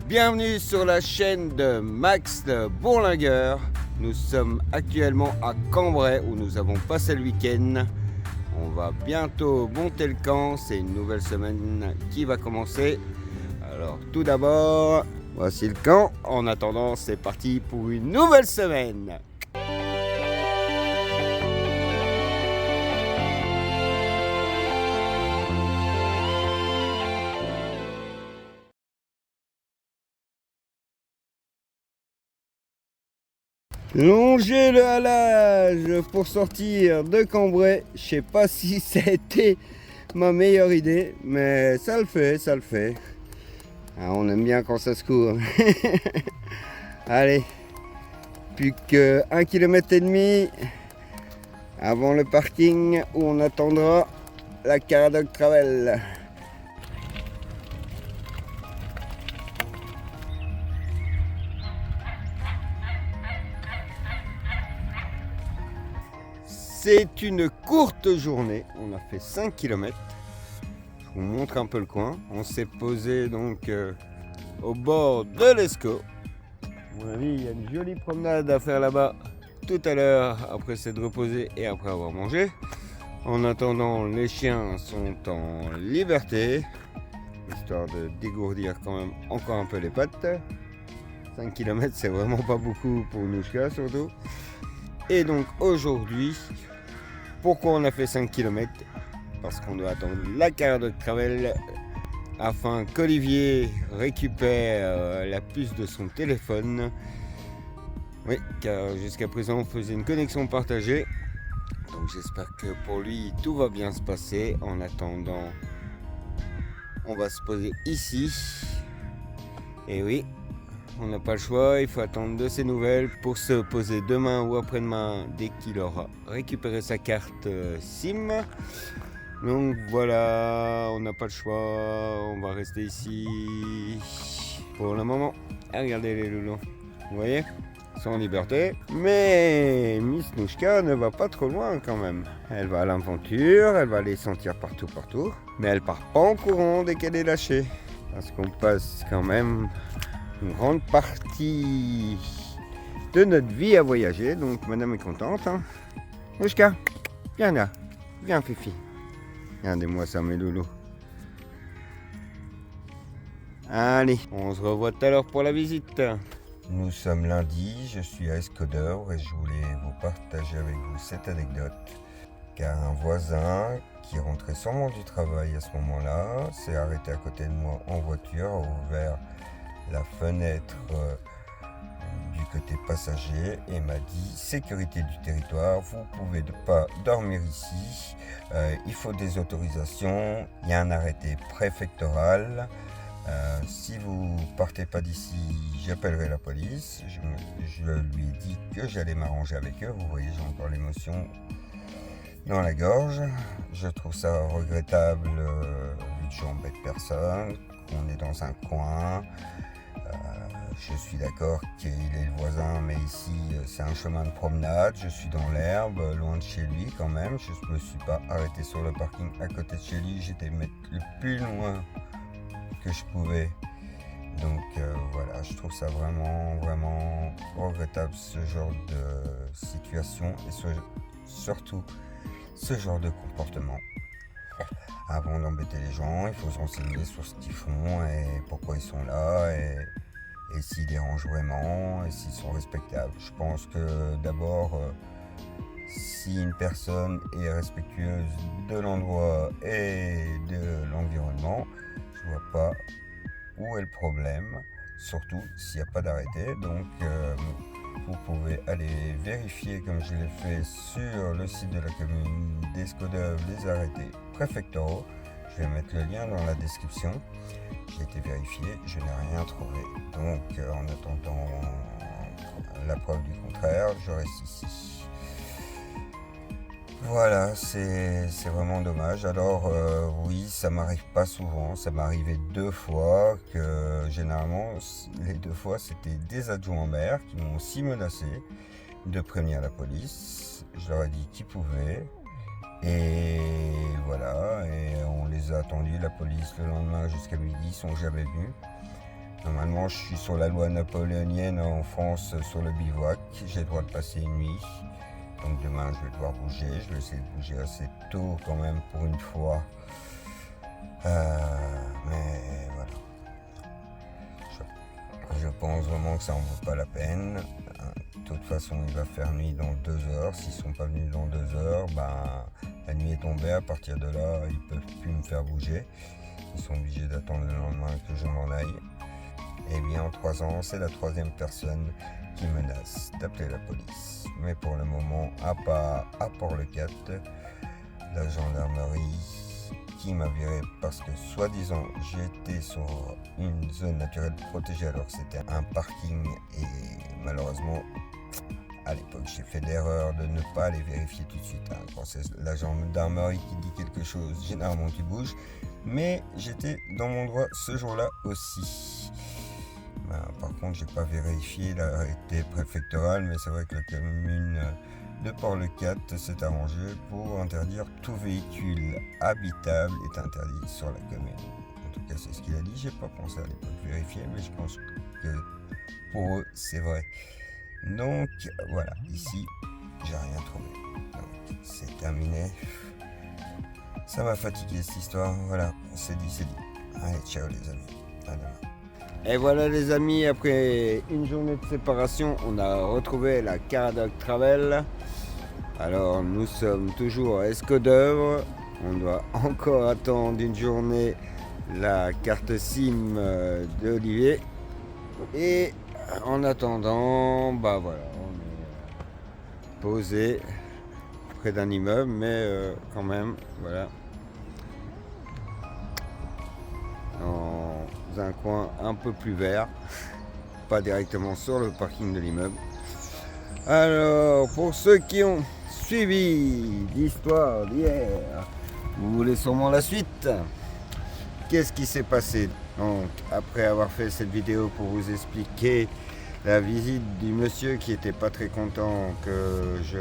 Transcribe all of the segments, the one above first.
Bienvenue sur la chaîne de Max le Bourlingueur. Nous sommes actuellement à Cambrai où nous avons passé le week-end. On va bientôt monter le camp, c'est une nouvelle semaine qui va commencer. Alors tout d'abord, voici le camp. En attendant, c'est parti pour une nouvelle semaine. Longer le halage pour sortir de Cambrai. Je sais pas si c'était ma meilleure idée, mais ça le fait. Ah, on aime bien quand ça se court. Allez, plus que 1,5 km avant le parking où on attendra la Caradoc Travel. C'est une courte journée, on a fait 5 km. Je vous montre un peu le coin. On s'est posé donc au bord de l'Escaut. À mon avis, il y a une jolie promenade à faire là-bas tout à l'heure, après s'être reposé et après avoir mangé. En attendant, les chiens sont en liberté, histoire de dégourdir quand même encore un peu les pattes. 5 km, c'est vraiment pas beaucoup pour Nouchka surtout. Et donc aujourd'hui, pourquoi on a fait 5 km? Parce qu'on doit attendre la Caradoc Travel afin qu'Olivier récupère la puce de son téléphone. Oui, car jusqu'à présent on faisait une connexion partagée. Donc j'espère que pour lui tout va bien se passer. En attendant, on va se poser ici. Et oui, on n'a pas le choix, il faut attendre de ses nouvelles pour se poser demain ou après-demain dès qu'il aura récupéré sa carte SIM. Donc voilà, on n'a pas le choix, on va rester ici pour le moment. Ah, regardez les loulous, vous voyez, ils sont en liberté. Mais Miss Nouchka ne va pas trop loin quand même. Elle va à l'aventure, elle va les sentir partout. Mais elle part pas en courant dès qu'elle est lâchée. Parce qu'on passe quand même une grande partie de notre vie à voyager, donc madame est contente. Hein. Nouchka, viens là, viens Fifi. Regardez-moi ça mes loulous. Allez, on se revoit tout à l'heure pour la visite. Nous sommes lundi, je suis à Escodeur et je voulais vous partager avec vous cette anecdote. Car un voisin qui rentrait sûrement du travail à ce moment-là s'est arrêté à côté de moi en voiture, a ouvert la fenêtre du côté passager et m'a dit: sécurité du territoire, vous pouvez pas dormir ici, il faut des autorisations, il y a un arrêté préfectoral, si vous partez pas d'ici j'appellerai la police. Je lui ai dit que j'allais m'arranger avec eux. Vous voyez, j'ai encore l'émotion dans la gorge. Je trouve ça regrettable vu que j'embête personne, qu'on est dans un coin. Je suis d'accord qu'il est le voisin, mais ici c'est un chemin de promenade, je suis dans l'herbe, loin de chez lui quand même. Je ne me suis pas arrêté sur le parking à côté de chez lui, j'étais mettre le plus loin que je pouvais. Donc voilà, je trouve ça vraiment regrettable ce genre de situation et surtout ce genre de comportement. Avant d'embêter les gens, il faut se renseigner sur ce qu'ils font et pourquoi ils sont là et s'ils dérangent vraiment et s'ils sont respectables. Je pense que d'abord, si une personne est respectueuse de l'endroit et de l'environnement, je vois pas où est le problème, surtout s'il n'y a pas d'arrêté. Donc vous pouvez aller vérifier, comme je l'ai fait sur le site de la commune d'Escodeur, les arrêtés préfectoraux. Je vais mettre le lien dans la description. J'ai été vérifié, je n'ai rien trouvé. Donc en attendant la preuve du contraire, je reste ici. Voilà, c'est vraiment dommage. Alors oui, ça m'arrive pas souvent, ça m'est arrivé 2 fois, que généralement les 2 fois c'était des adjoints maires qui m'ont aussi menacé de prévenir la police. Je leur ai dit qu'ils pouvaient et voilà, et on les a attendus, la police, le lendemain jusqu'à midi, ils sont jamais venus. Normalement, je suis sur la loi napoléonienne en France sur le bivouac. J'ai le droit de passer une nuit. Donc demain, je vais devoir bouger. Je vais essayer de bouger assez tôt quand même pour une fois. Mais voilà. Je pense vraiment que ça en vaut pas la peine. De toute façon, il va faire nuit dans 2 heures. S'ils sont pas venus dans 2 heures, la nuit est tombée. À partir de là, ils peuvent plus me faire bouger. Ils sont obligés d'attendre le lendemain que je m'en aille. Et bien en 3 ans, c'est la 3e personne qui menace d'appeler la police. Mais pour le moment, à Port-le-Cat, la gendarmerie qui m'a viré parce que soi-disant j'étais sur une zone naturelle protégée alors que c'était un parking et malheureusement à l'époque j'ai fait l'erreur de ne pas aller vérifier tout de suite. Quand c'est la gendarmerie qui dit quelque chose, généralement tu bouges, mais j'étais dans mon droit ce jour-là aussi. Par contre, j'ai pas vérifié l'arrêté préfectoral, mais c'est vrai que la commune de Port-le-Cat s'est arrangée pour interdire tout véhicule habitable est interdit sur la commune. En tout cas, c'est ce qu'il a dit. J'ai pas pensé à l'époque vérifier, mais je pense que pour eux, c'est vrai. Donc voilà, ici, j'ai rien trouvé. Donc c'est terminé. Ça m'a fatigué cette histoire. Voilà, c'est dit. Allez, ciao les amis. À demain. Et voilà les amis, après une journée de séparation, on a retrouvé la Caradoc Travel. Alors nous sommes toujours à Escaudoeuvres. On doit encore attendre une journée la carte SIM d'Olivier. Et en attendant, voilà, on est posé près d'un immeuble, mais quand même, voilà. Dans un coin un peu plus vert, pas directement sur le parking de l'immeuble. Alors, pour ceux qui ont suivi l'histoire d'hier, vous voulez sûrement la suite. Qu'est-ce qui s'est passé? Donc, après avoir fait cette vidéo pour vous expliquer la visite du monsieur qui était pas très content que je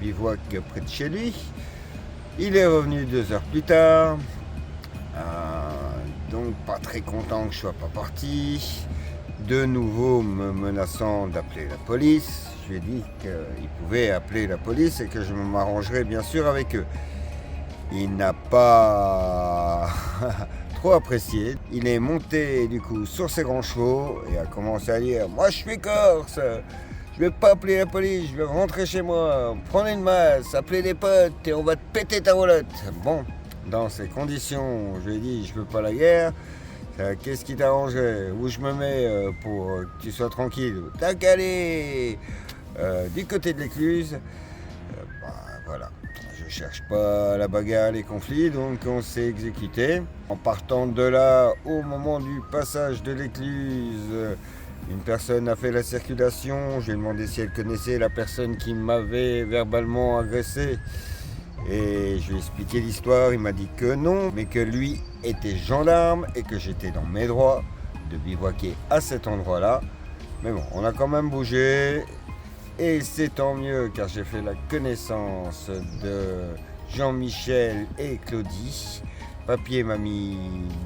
bivouaque près de chez lui, il est revenu 2 heures plus tard. Donc pas très content que je sois pas parti, de nouveau me menaçant d'appeler la police. Je lui ai dit qu'il pouvait appeler la police et que je m'arrangerais bien sûr avec eux. Il n'a pas trop apprécié. Il est monté du coup sur ses grands chevaux et a commencé à dire: moi je suis corse, je vais pas appeler la police, je vais rentrer chez moi, prendre une masse, appeler des potes et on va te péter ta roulotte. Bon. Dans ces conditions, je lui ai dit, je veux pas la guerre, qu'est-ce qui t'arrangerait? Où je me mets pour que tu sois tranquille? T'as qu'à aller du côté de l'écluse. Voilà, je cherche pas la bagarre, les conflits, donc on s'est exécuté. En partant de là, au moment du passage de l'écluse, une personne a fait la circulation. Je lui ai demandé si elle connaissait la personne qui m'avait verbalement agressé. Et je lui ai expliqué l'histoire, il m'a dit que non, mais que lui était gendarme et que j'étais dans mes droits de bivouaquer à cet endroit-là. Mais bon, on a quand même bougé et c'est tant mieux car j'ai fait la connaissance de Jean-Michel et Claudie, papy et mamie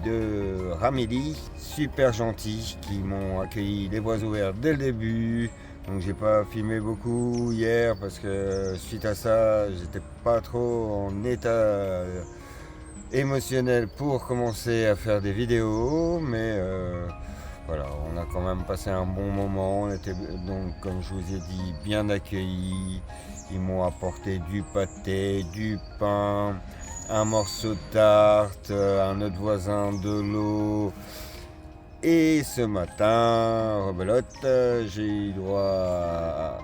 de Ramélie, super gentils, qui m'ont accueilli les bras ouverts dès le début. Donc j'ai pas filmé beaucoup hier parce que suite à ça, j'étais pas trop en état émotionnel pour commencer à faire des vidéos, mais voilà, on a quand même passé un bon moment. On était donc, comme je vous ai dit, bien accueillis. Ils m'ont apporté du pâté, du pain, un morceau de tarte, un autre voisin de l'eau. Et ce matin, rebelote, j'ai eu droit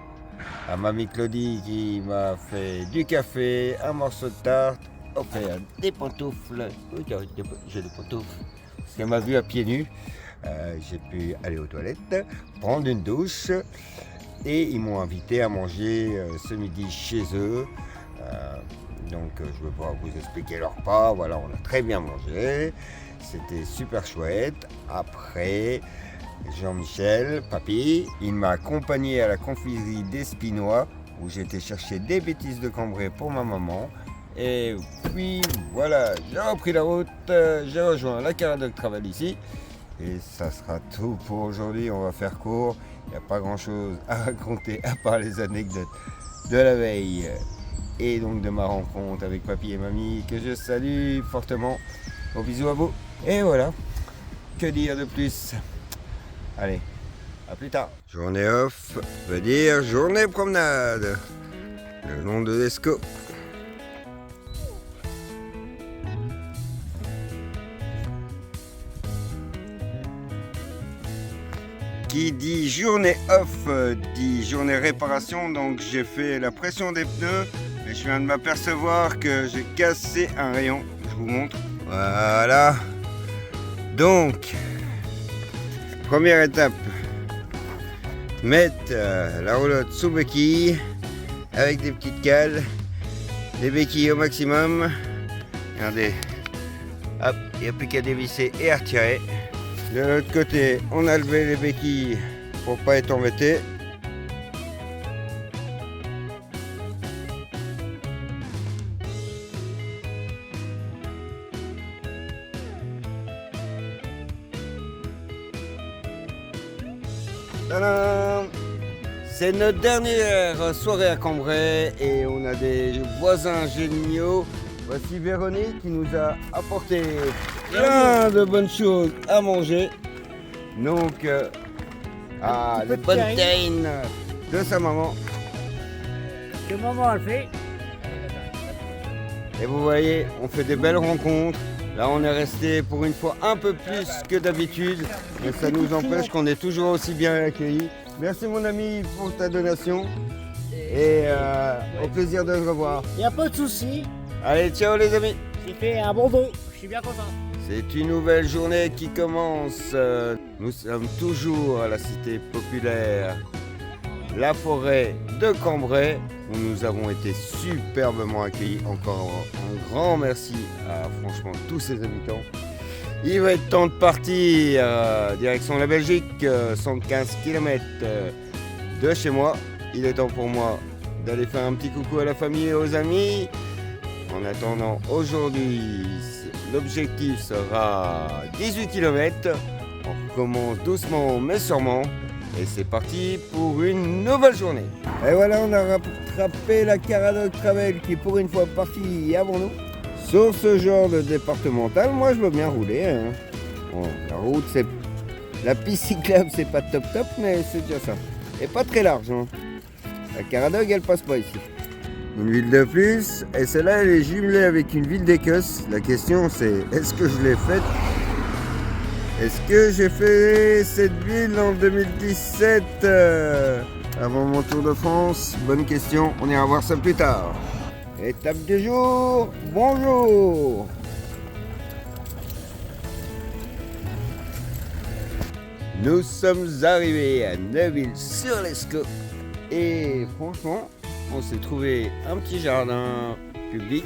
à mamie Claudie qui m'a fait du café, un morceau de tarte, offert des pantoufles. Oui, j'ai des pantoufles. Parce qu'elle m'a vu à pieds nus. J'ai pu aller aux toilettes, prendre une douche. Et ils m'ont invité à manger ce midi chez eux. Donc je vais pouvoir vous expliquer leur repas. Voilà, on a très bien mangé. C'était super chouette. Après, Jean-Michel, papy, il m'a accompagné à la confiserie d'Espinois où j'ai été chercher des bêtises de Cambrai pour ma maman. Et puis voilà, j'ai repris la route, j'ai rejoint la Caradoc Travel ici. Et ça sera tout pour aujourd'hui, on va faire court. Il n'y a pas grand chose à raconter à part les anecdotes de la veille et donc de ma rencontre avec papy et mamie que je salue fortement. Gros bisous à vous. Et voilà, que dire de plus? Allez, à plus tard. Journée off veut dire journée promenade. Le long de l'Escaut. Qui dit journée off dit journée réparation, donc j'ai fait la pression des pneus et je viens de m'apercevoir que j'ai cassé un rayon. Je vous montre. Voilà. Donc, première étape, mettre la roulotte sous béquille avec des petites cales, les béquilles au maximum. Regardez, hop, il n'y a plus qu'à dévisser et à retirer. De l'autre côté, on a levé les béquilles pour pas être embêté. Tadam! C'est notre dernière soirée à Cambrai et on a des voisins géniaux. Voici Véronique qui nous a apporté plein de bonnes choses à manger. Donc, les bonnes terrines de sa maman. Que maman elle fait. Et vous voyez, on fait des belles rencontres. Là, on est resté pour une fois un peu plus que d'habitude. Mais ça nous empêche qu'on est toujours aussi bien accueillis. Merci mon ami pour ta donation. Et au plaisir de te revoir. Il n'y a pas de souci. Allez, ciao les amis. J'ai fait un bon dos. Je suis bien content. C'est une nouvelle journée qui commence. Nous sommes toujours à la cité populaire, la forêt de Cambrai, où nous avons été superbement accueillis. Encore un grand merci à franchement tous ces habitants. Il va être temps de partir direction la Belgique, 115 km de chez moi. Il est temps pour moi d'aller faire un petit coucou à la famille et aux amis. En attendant, aujourd'hui, l'objectif sera 18 km. On recommence doucement mais sûrement. Et c'est parti pour une nouvelle journée. Et voilà, on a rattrapé la Caradoc Travel qui est pour une fois partie avant nous. Sur ce genre de départemental, moi je veux bien rouler. Hein. Bon, la route, c'est... La piste cyclable, c'est pas top, mais c'est déjà ça. Et pas très large. Hein. La Caradoc, elle passe pas ici. Une ville de plus, et celle-là elle est jumelée avec une ville d'Écosse. La question c'est, est-ce que je l'ai faite? Est-ce que j'ai fait cette ville en 2017 avant mon Tour de France? Bonne question, on ira voir ça plus tard. Étape du jour, bonjour. Nous sommes arrivés à Neuville-sur-l'Escaut et franchement, on s'est trouvé un petit jardin public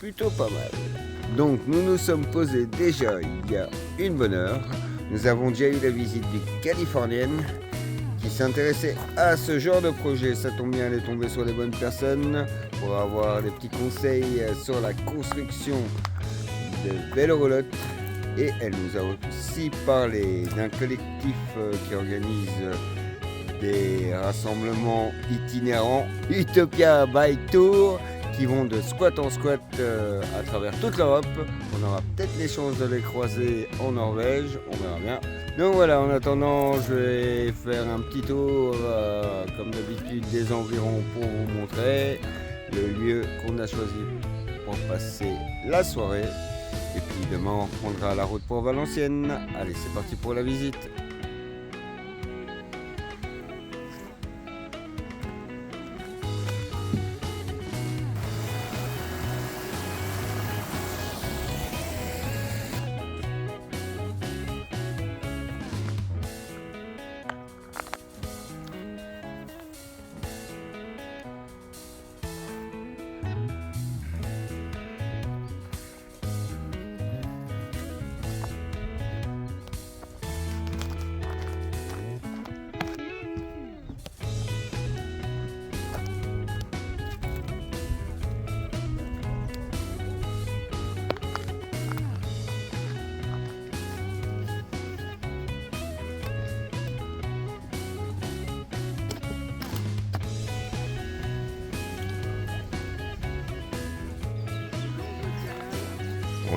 plutôt pas mal. Donc nous nous sommes posés déjà il y a une bonne heure. Nous avons déjà eu la visite d'une Californienne qui s'intéressait à ce genre de projet. Ça tombe bien, elle est tombée sur les bonnes personnes pour avoir des petits conseils sur la construction de vélo-roulottes. Et elle nous a aussi parlé d'un collectif qui organise des rassemblements itinérants, Utopia Bike Tour, qui vont de squat en squat à travers toute l'Europe. On aura peut-être les chances de les croiser en Norvège, on verra bien. Donc voilà, en attendant, je vais faire un petit tour, comme d'habitude, des environs pour vous montrer le lieu qu'on a choisi pour passer la soirée. Et puis demain, on reprendra la route pour Valenciennes. Allez, c'est parti pour la visite.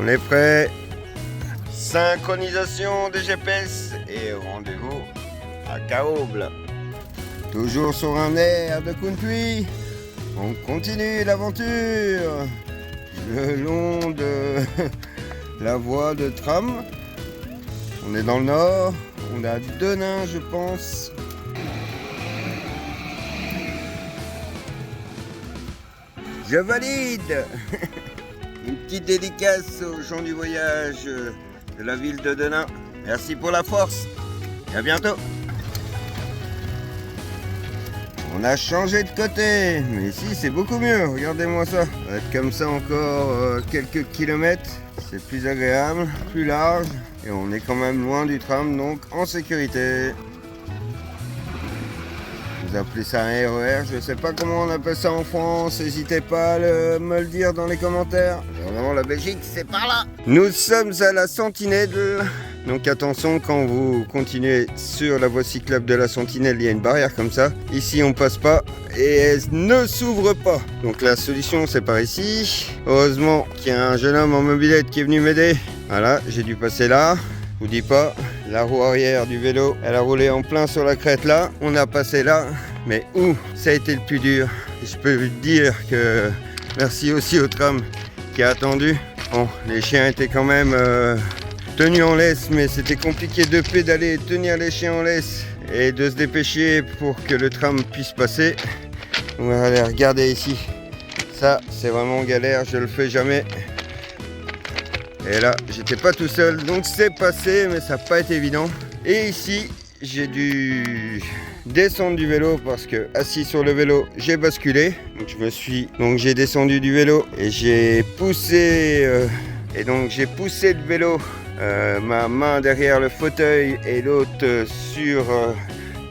On est prêt. Synchronisation des GPS et rendez-vous à Caoble. Toujours sur un air de country, on continue l'aventure le long de la voie de tram. On est dans le nord, on est à Denain je pense. Je valide. Une petite dédicace aux gens du voyage de la ville de Denain. Merci pour la force et à bientôt. On a changé de côté, mais ici c'est beaucoup mieux, regardez-moi ça. On va être comme ça encore quelques kilomètres, c'est plus agréable, plus large et on est quand même loin du tram, donc en sécurité. Vous appelez ça un RER, je sais pas comment on appelle ça en France, n'hésitez pas à me le dire dans les commentaires. Vraiment la Belgique c'est par là. Nous sommes à la Sentinelle, donc attention quand vous continuez sur la voie cyclable de la Sentinelle, il y a une barrière comme ça. Ici on passe pas et elle ne s'ouvre pas. Donc la solution c'est par ici. Heureusement qu'il y a un jeune homme en mobilette qui est venu m'aider. Voilà, j'ai dû passer là. Je vous dis pas, la roue arrière du vélo, elle a roulé en plein sur la crête là, on a passé là, mais où ça a été le plus dur. Et je peux vous dire que merci aussi au tram qui a attendu. Bon, les chiens étaient quand même tenus en laisse, mais c'était compliqué de pédaler, tenir les chiens en laisse et de se dépêcher pour que le tram puisse passer. On va aller regarder ici. Ça, c'est vraiment galère, je le fais jamais. Et là, j'étais pas tout seul, donc c'est passé, mais ça n'a pas été évident. Et ici, j'ai dû descendre du vélo parce que assis sur le vélo, j'ai basculé. Donc j'ai descendu du vélo et j'ai poussé le vélo, ma main derrière le fauteuil et l'autre sur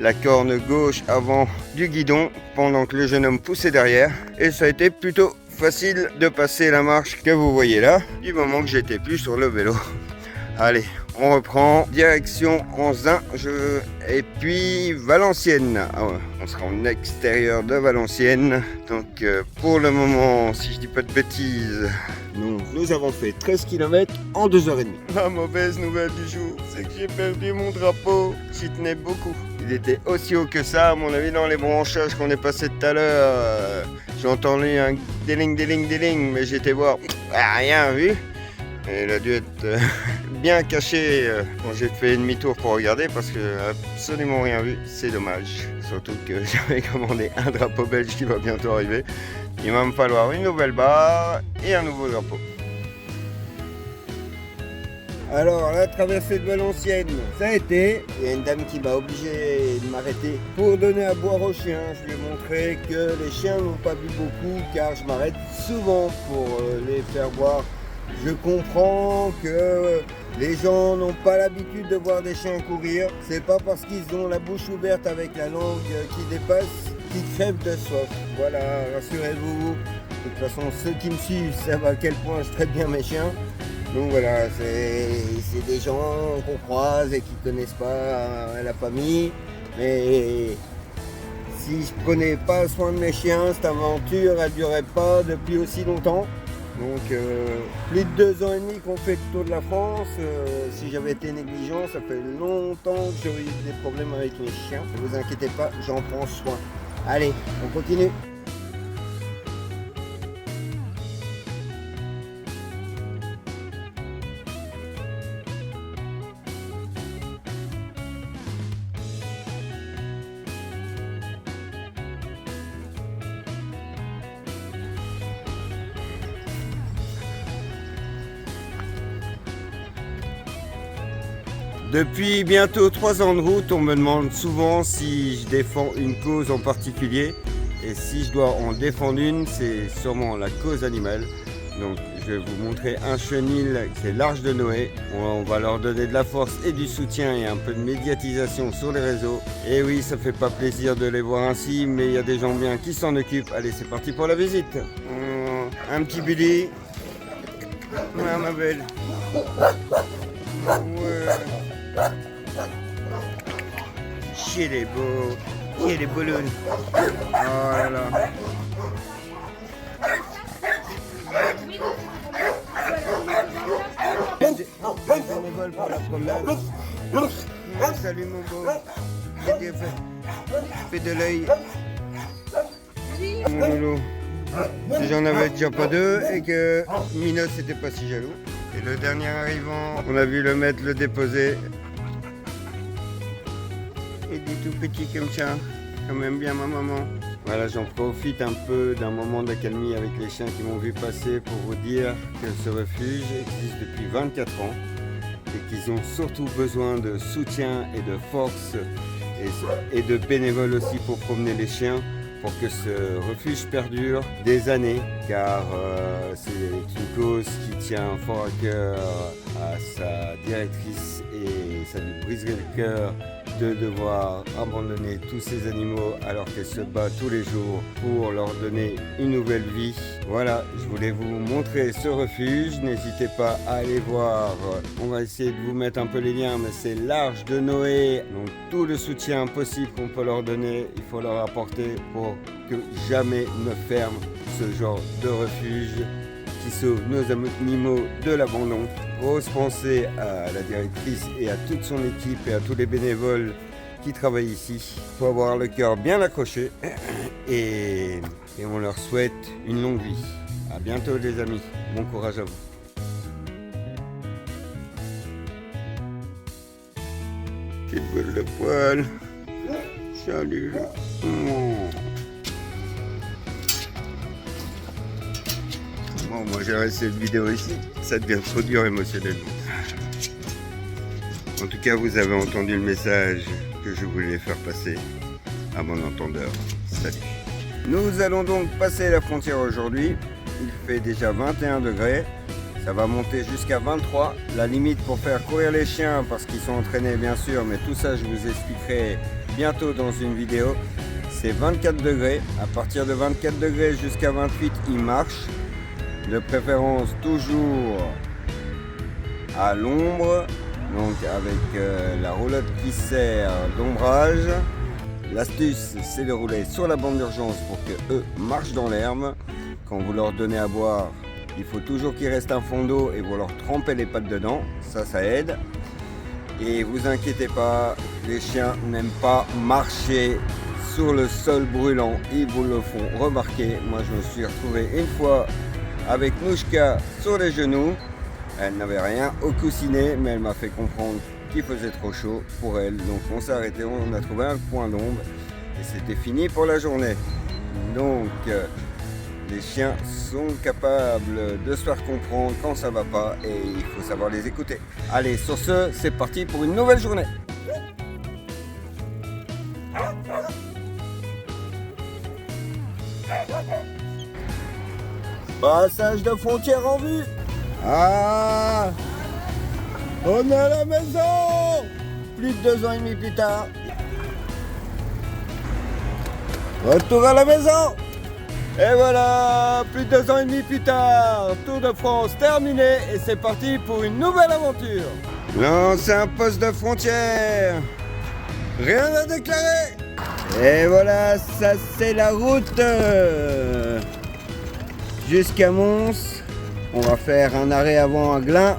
la corne gauche avant du guidon pendant que le jeune homme poussait derrière. Et ça a été plutôt facile de passer la marche que vous voyez là, du moment que j'étais plus sur le vélo. Allez, on reprend, direction Anzin, et puis Valenciennes. Ah ouais, on sera en extérieur de Valenciennes. Donc pour le moment, si je dis pas de bêtises, nous avons fait 13 km en 2h30. La mauvaise nouvelle du jour, c'est que j'ai perdu mon drapeau. J'y tenais beaucoup. Il était aussi haut que ça, à mon avis, dans les branchages qu'on est passé tout à l'heure. J'ai entendu un déling, mais j'étais voir, rien vu. Et il a dû être bien caché quand j'ai fait demi-tour pour regarder parce que absolument rien vu, c'est dommage. Surtout que j'avais commandé un drapeau belge qui va bientôt arriver. Il va me falloir une nouvelle barre et un nouveau drapeau. Alors la traversée de Valenciennes, ça a été. Il y a une dame qui m'a obligé de m'arrêter pour donner à boire aux chiens. Je lui ai montré que les chiens n'ont pas bu beaucoup car je m'arrête souvent pour les faire boire. Je comprends que les gens n'ont pas l'habitude de voir des chiens courir. C'est pas parce qu'ils ont la bouche ouverte avec la langue qui dépasse qu'ils crèvent de soif. Voilà, rassurez-vous. De toute façon, ceux qui me suivent savent à quel point je traite bien mes chiens. Donc voilà, c'est des gens qu'on croise et qui ne connaissent pas la famille. Mais si je prenais pas soin de mes chiens, cette aventure elle ne durerait pas depuis aussi longtemps. Donc plus de 2 ans et demi qu'on fait le tour de la France. Si j'avais été négligent, ça fait longtemps que j'aurais eu des problèmes avec mes chiens. Ne vous inquiétez pas, j'en prends soin. Allez, on continue. Depuis bientôt 3 ans de route, on me demande souvent si je défends une cause en particulier. Et si je dois en défendre une, c'est sûrement la cause animale. Donc je vais vous montrer un chenil, c'est l'Arche de Noé. On va leur donner de la force et du soutien et un peu de médiatisation sur les réseaux. Et oui, ça fait pas plaisir de les voir ainsi, mais il y a des gens bien qui s'en occupent. Allez, c'est parti pour la visite. Un petit Billy. Ouais, ma belle. Ouais. Il est beau, il est beau. Oh là là. cheval pour la promenade. Salut mon beau. Fais de l'œil. Mon loulou. Si j'en avais déjà pas deux et que Minos n'était pas si jaloux. Et le dernier arrivant, on a vu le maître le déposer. Il est tout petit comme ça, quand même bien ma maman. Voilà, j'en profite un peu d'un moment d'accalmie avec les chiens qui m'ont vu passer pour vous dire que ce refuge existe depuis 24 ans et qu'ils ont surtout besoin de soutien et de force et de bénévoles aussi pour promener les chiens pour que ce refuge perdure des années, car c'est une cause qui tient fort à cœur à sa directrice et ça lui briserait le cœur de devoir abandonner tous ces animaux alors qu'elle se bat tous les jours pour leur donner une nouvelle vie. Voilà, je voulais vous montrer ce refuge, n'hésitez pas à aller voir, on va essayer de vous mettre un peu les liens, mais c'est l'Arche de Noé, donc tout le soutien possible qu'on peut leur donner, il faut leur apporter pour que jamais ne ferme ce genre de refuge qui sauve nos animaux de l'abandon. Grosse pensée à la directrice et à toute son équipe et à tous les bénévoles qui travaillent ici. Il faut avoir le cœur bien accroché et on leur souhaite une longue vie. À bientôt les amis, bon courage à vous. Petite boule de poil. Salut. Bon, moi j'ai arrêté cette vidéo ici, ça devient trop dur émotionnellement. En tout cas, vous avez entendu le message que je voulais faire passer à mon entendeur. Salut. Nous allons donc passer la frontière aujourd'hui. Il fait déjà 21 degrés. Ça va monter jusqu'à 23. La limite pour faire courir les chiens, parce qu'ils sont entraînés bien sûr, mais tout ça je vous expliquerai bientôt dans une vidéo. C'est 24 degrés. À partir de 24 degrés jusqu'à 28, ils marchent. De préférence toujours à l'ombre, donc avec la roulotte qui sert d'ombrage. L'astuce, c'est de rouler sur la bande d'urgence pour que eux marchent dans l'herbe. Quand vous leur donnez à boire, il faut toujours qu'il reste un fond d'eau et vous leur trempez les pattes dedans, ça aide. Et vous inquiétez pas, les chiens n'aiment pas marcher sur le sol brûlant, ils vous le font remarquer. Moi je me suis retrouvé une fois avec Nouchka sur les genoux. Elle n'avait rien au coussinet, mais elle m'a fait comprendre qu'il faisait trop chaud pour elle. Donc on s'est arrêté, on a trouvé un coin d'ombre et c'était fini pour la journée. Donc les chiens sont capables de se faire comprendre quand ça va pas et il faut savoir les écouter. Allez, sur ce, c'est parti pour une nouvelle journée. Passage de frontière en vue. Ah, on est à la maison. Plus de 2 ans et demi plus tard. Retour à la maison. Et voilà, plus de 2 ans et demi plus tard, Tour de France terminé et c'est parti pour une nouvelle aventure. Non, c'est un poste de frontière. Rien à déclarer. Et voilà, ça c'est la route jusqu'à Mons. On va faire un arrêt avant à Glun.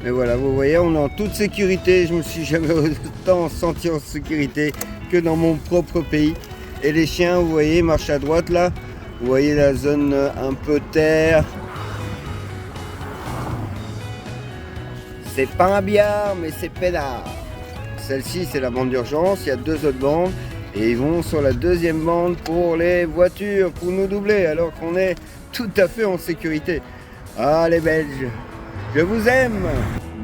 Mais voilà, vous voyez, on est en toute sécurité. Je me suis jamais autant senti en sécurité que dans mon propre pays. Et les chiens, vous voyez, marchent à droite là. Vous voyez la zone un peu terre. C'est pas un billard, mais c'est peinard. Celle-ci, c'est la bande d'urgence. Il y a 2 autres bandes. Et ils vont sur la 2e bande pour les voitures, pour nous doubler, alors qu'on est tout à fait en sécurité. Ah, les Belges, je vous aime.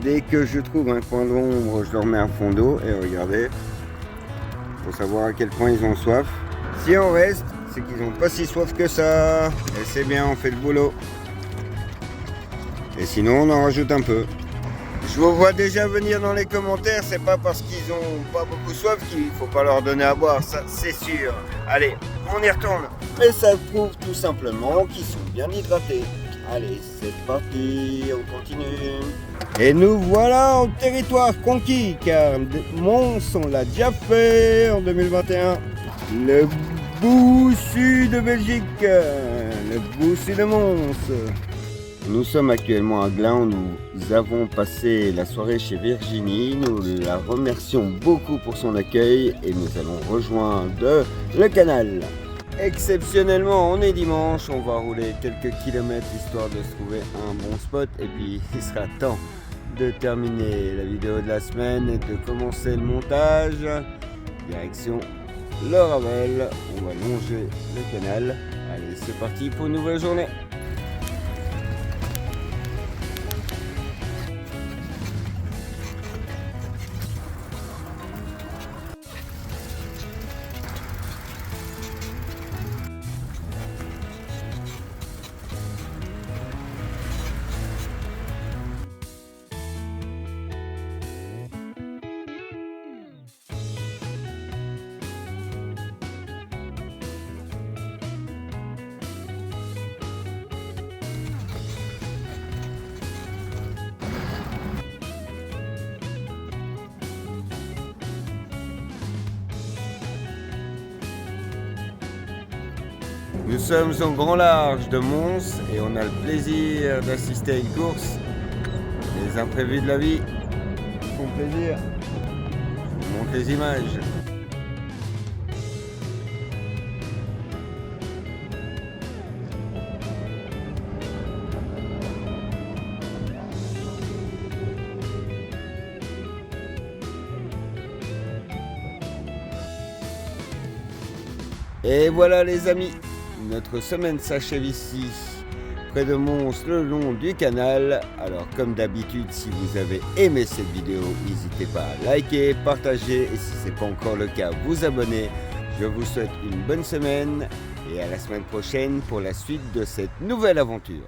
Dès que je trouve un coin d'ombre, je leur mets un fond d'eau. Et regardez, pour savoir à quel point ils ont soif. Si on reste, c'est qu'ils n'ont pas si soif que ça. Et c'est bien, on fait le boulot. Et sinon, on en rajoute un peu. Je vous vois déjà venir dans les commentaires, c'est pas parce qu'ils ont pas beaucoup soif qu'il faut pas leur donner à boire, ça c'est sûr. Allez, on y retourne. Et ça prouve tout simplement qu'ils sont bien hydratés. Allez, c'est parti, on continue. Et nous voilà en territoire conquis, car Mons, on l'a déjà fait en 2021. Le bout sud de Belgique, le bout sud de Mons. Nous sommes actuellement à Glun où nous avons passé la soirée chez Virginie. Nous la remercions beaucoup pour son accueil et nous allons rejoindre le canal. Exceptionnellement, on est dimanche, on va rouler quelques kilomètres histoire de se trouver un bon spot et puis il sera temps de terminer la vidéo de la semaine et de commencer le montage. Direction le Ravel, on va longer le canal. Allez, c'est parti pour une nouvelle journée. Nous sommes au grand large de Mons et on a le plaisir d'assister à une course. Les imprévus de la vie font plaisir. Je vous montre les images. Et voilà les amis, notre semaine s'achève ici, près de Mons, le long du canal. Alors comme d'habitude, si vous avez aimé cette vidéo, n'hésitez pas à liker, partager et si ce n'est pas encore le cas, vous abonner. Je vous souhaite une bonne semaine et à la semaine prochaine pour la suite de cette nouvelle aventure.